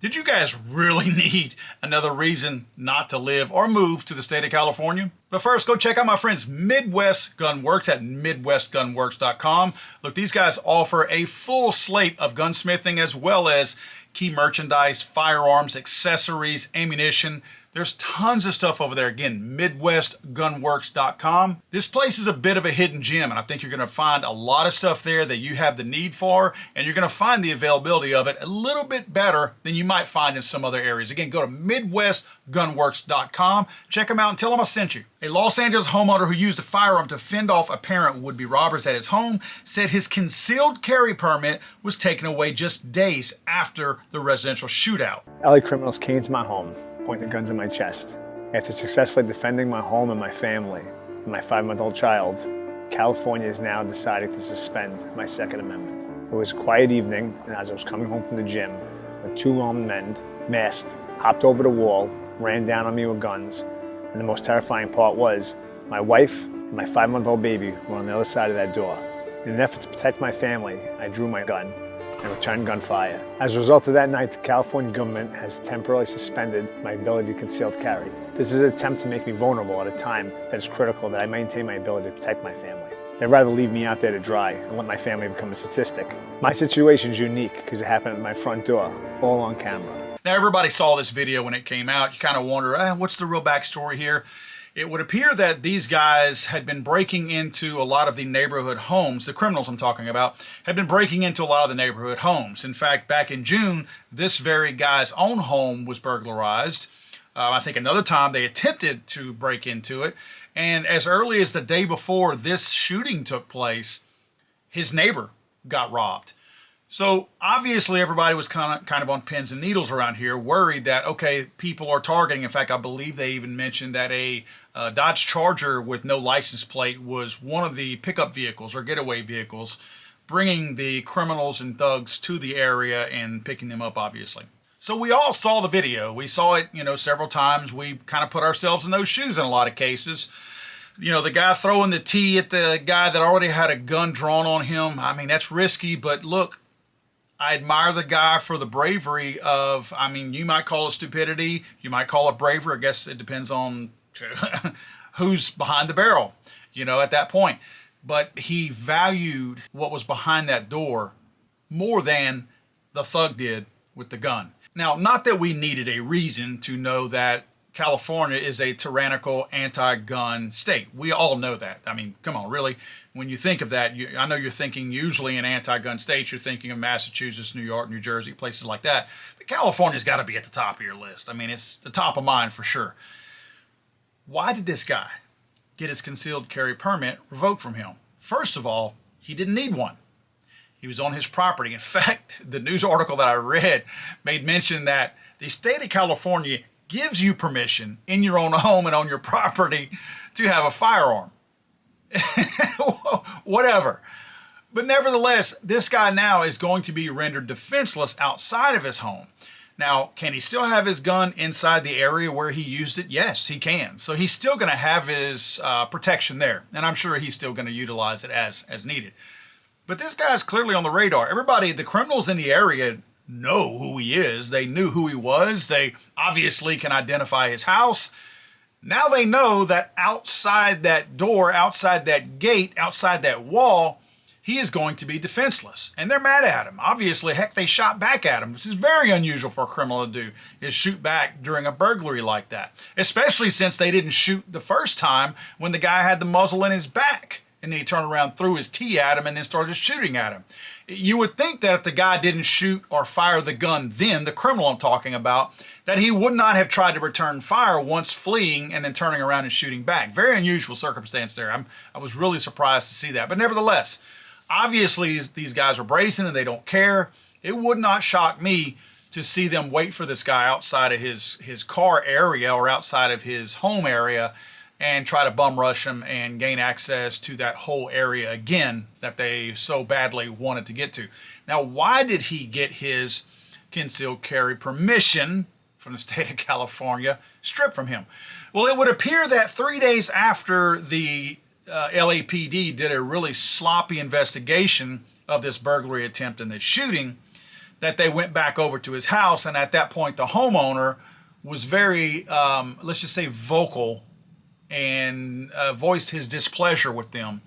Did you guys really need another reason not to live or move to the state of California? But first, go check out my friends Midwest Gunworks at midwestgunworks.com. Look, these guys offer a full slate of gunsmithing as well as key merchandise, firearms, accessories, ammunition. There's tons of stuff over there. Again, MidwestGunworks.com. This place is a bit of a hidden gem, and I think you're going to find a lot of stuff there that you have the need for, and you're going to find the availability of it a little bit better than you might find in some other areas. Again, go to MidwestGunworks.com. Check them out and tell them I sent you. A Los Angeles homeowner who used a firearm to fend off apparent would-be robbers at his home said his concealed carry permit was taken away just days after the residential shootout. LA criminals came to my home, pointing guns at my chest. After successfully defending my home and my family and my 5-month-old child, California is now deciding to suspend my Second Amendment. It was a quiet evening, and as I was coming home from the gym, when 2 armed men, masked, hopped over the wall, ran down on me with guns, and the most terrifying part was, my wife and my 5-month-old baby were on the other side of that door. In an effort to protect my family, I drew my gun and returned gunfire. As a result of that night, the California government has temporarily suspended my ability to concealed carry. This is an attempt to make me vulnerable at a time that is critical that I maintain my ability to protect my family. They'd rather leave me out there to dry and let my family become a statistic. My situation is unique because it happened at my front door, all on camera. Now, everybody saw this video when it came out. You kind of wonder, what's the real backstory here? It would appear that these guys had been breaking into a lot of the neighborhood homes. The criminals I'm talking about had been breaking into a lot of the neighborhood homes. In fact, back in June, this very guy's own home was burglarized. I think another time they attempted to break into it. And as early as the day before this shooting took place, his neighbor got robbed. So obviously everybody was kind of on pins and needles around here, worried that, okay, people are targeting. In fact, I believe they even mentioned that a Dodge Charger with no license plate was one of the pickup vehicles or getaway vehicles, bringing the criminals and thugs to the area and picking them up, obviously. So we all saw the video. We saw it, several times. We kind of put ourselves in those shoes in a lot of cases. The guy throwing the tea at the guy that already had a gun drawn on him. I mean, that's risky, but look, I admire the guy for the bravery of, you might call it stupidity, you might call it bravery. I guess it depends on who's behind the barrel, at that point. But he valued what was behind that door more than the thug did with the gun. Now, not that we needed a reason to know that California is a tyrannical anti-gun state. We all know that. Come on, really? When you think of that, I know you're thinking usually in anti-gun states, you're thinking of Massachusetts, New York, New Jersey, places like that. But California's got to be at the top of your list. It's the top of mind for sure. Why did this guy get his concealed carry permit revoked from him? First of all, he didn't need one. He was on his property. In fact, the news article that I read made mention that the state of California gives you permission in your own home and on your property to have a firearm. Whatever. But nevertheless, this guy now is going to be rendered defenseless outside of his home. Now, can he still have his gun inside the area where he used it? Yes, he can. So he's still going to have his protection there. And I'm sure he's still going to utilize it as needed. But this guy's clearly on the radar. Everybody, the criminals in the area know who he is. They knew who he was. They obviously can identify his house. Now they know that outside that door, outside that gate, outside that wall, he is going to be defenseless. And they're mad at him. Obviously, heck, they shot back at him, which is very unusual for a criminal to do, is shoot back during a burglary like that. Especially since they didn't shoot the first time when the guy had the muzzle in his back. And then he turned around, threw his tea at him, and then started shooting at him. You would think that if the guy didn't shoot or fire the gun then, the criminal I'm talking about, that he would not have tried to return fire once fleeing and then turning around and shooting back. Very unusual circumstance there. I was really surprised to see that. But nevertheless, obviously these guys are brazen and they don't care. It would not shock me to see them wait for this guy outside of his car area or outside of his home area and try to bum rush him and gain access to that whole area again that they so badly wanted to get to. Now, why did he get his concealed carry permission from the state of California stripped from him? Well, it would appear that 3 days after the LAPD did a really sloppy investigation of this burglary attempt and this shooting, that they went back over to his house. And at that point, the homeowner was very, let's just say, vocal and voiced his displeasure with them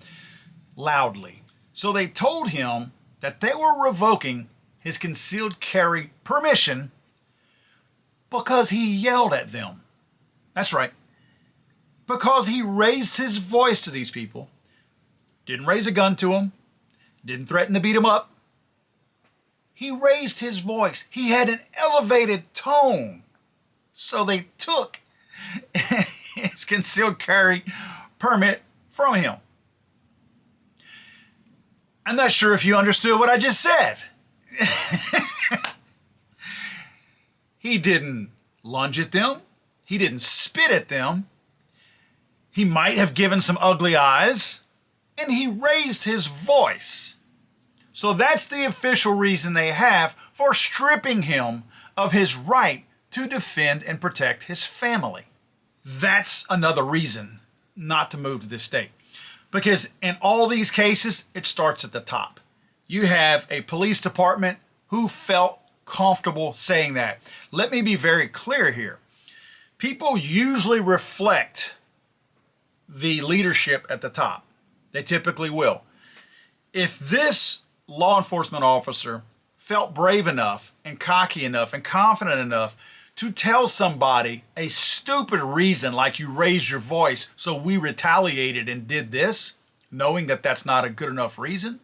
loudly. So they told him that they were revoking his concealed carry permission because he yelled at them. That's right. Because he raised his voice to these people, didn't raise a gun to them, didn't threaten to beat them up. He raised his voice. He had an elevated tone. So they took his concealed carry permit from him. I'm not sure if you understood what I just said. He didn't lunge at them. He didn't spit at them. He might have given some ugly eyes. And he raised his voice. So that's the official reason they have for stripping him of his right to defend and protect his family. That's another reason not to move to this state. Because in all these cases, it starts at the top. You have a police department who felt comfortable saying that. Let me be very clear here. People usually reflect the leadership at the top. They typically will. If this law enforcement officer felt brave enough and cocky enough and confident enough to tell somebody a stupid reason like you raised your voice so we retaliated and did this, knowing that that's not a good enough reason,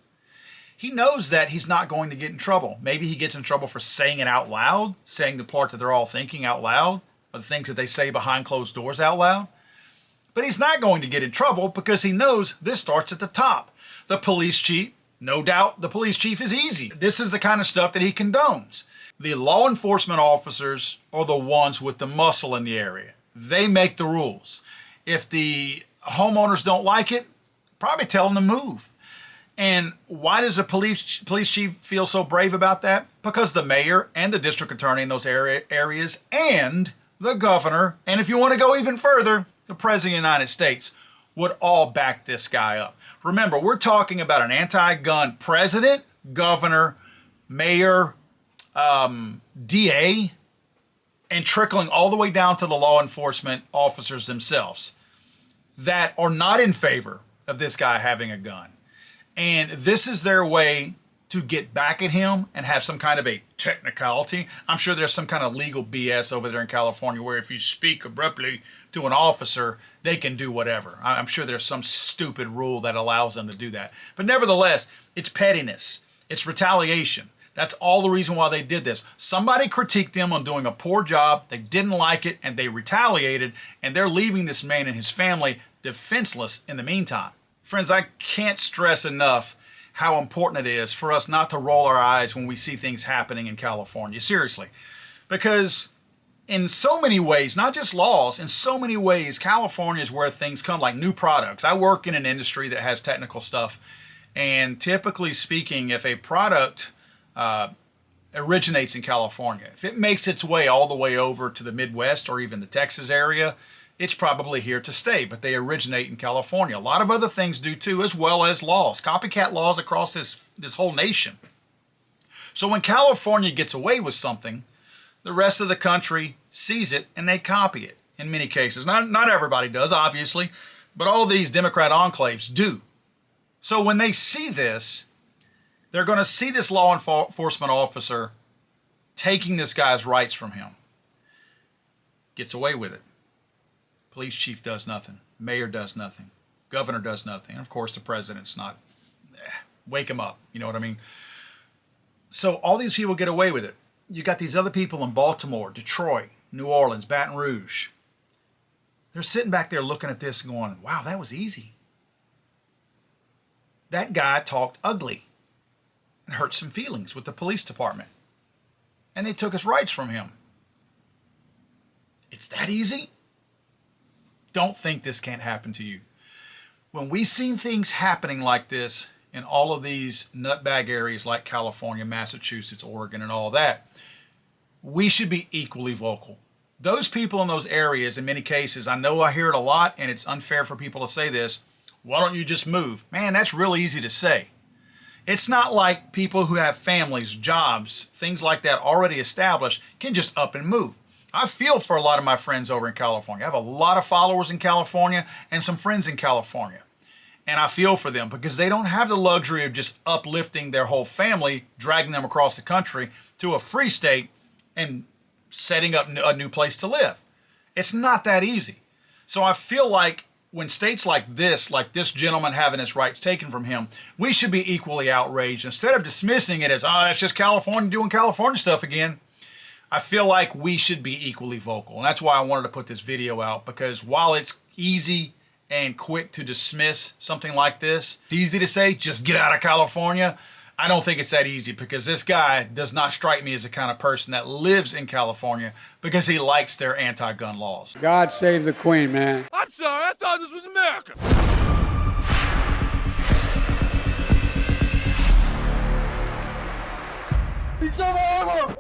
he knows that he's not going to get in trouble. Maybe he gets in trouble for saying it out loud, saying the part that they're all thinking out loud, or the things that they say behind closed doors out loud. But he's not going to get in trouble because he knows this starts at the top. The police chief, no doubt the police chief is easy. This is the kind of stuff that he condones. The law enforcement officers are the ones with the muscle in the area. They make the rules. If the homeowners don't like it, probably tell them to move. And why does the police chief feel so brave about that? Because the mayor and the district attorney in those areas and the governor, and if you want to go even further, the President of the United States would all back this guy up. Remember, we're talking about an anti-gun president, governor, mayor, DA, and trickling all the way down to the law enforcement officers themselves that are not in favor of this guy having a gun. And this is their way to get back at him and have some kind of a technicality. I'm sure there's some kind of legal BS over there in California where if you speak abruptly to an officer, they can do whatever. I'm sure there's some stupid rule that allows them to do that. But nevertheless, it's pettiness. It's retaliation. That's all the reason why they did this. Somebody critiqued them on doing a poor job. They didn't like it and they retaliated, and they're leaving this man and his family defenseless in the meantime. Friends, I can't stress enough how important it is for us not to roll our eyes when we see things happening in California. Seriously. Because in so many ways, not just laws, in so many ways, California is where things come, like new products. I work in an industry that has technical stuff. And typically speaking, if a product originates in California, if it makes its way all the way over to the Midwest or even the Texas area, it's probably here to stay, but they originate in California. A lot of other things do too, as well as laws, copycat laws across this whole nation. So when California gets away with something, the rest of the country sees it and they copy it in many cases. Not everybody does, obviously, but all these Democrat enclaves do. So when they see this, they're going to see this law enforcement officer taking this guy's rights from him. Gets away with it. Police chief does nothing. Mayor does nothing. Governor does nothing. And of course, the president's not. Wake him up. You know what I mean? So all these people get away with it. You got these other people in Baltimore, Detroit, New Orleans, Baton Rouge. They're sitting back there looking at this and going, wow, that was easy. That guy talked ugly and hurt some feelings with the police department. And they took his rights from him. It's that easy? Don't think this can't happen to you. When we see things happening like this in all of these nutbag areas like California, Massachusetts, Oregon, and all that, we should be equally vocal. Those people in those areas, in many cases, I know I hear it a lot, and it's unfair for people to say this, why don't you just move? Man, that's real easy to say. It's not like people who have families, jobs, things like that already established can just up and move. I feel for a lot of my friends over in California. I have a lot of followers in California and some friends in California. And I feel for them because they don't have the luxury of just uplifting their whole family, dragging them across the country to a free state and setting up a new place to live. It's not that easy. So I feel like when states like this gentleman having his rights taken from him, we should be equally outraged. Instead of dismissing it as, oh, that's just California doing California stuff again, I feel like we should be equally vocal. And that's why I wanted to put this video out, because while it's easy and quick to dismiss something like this, it's easy to say, just get out of California. I don't think it's that easy, because this guy does not strike me as the kind of person that lives in California because he likes their anti-gun laws. God save the Queen, man. I'm sorry, I thought this was America. He's over.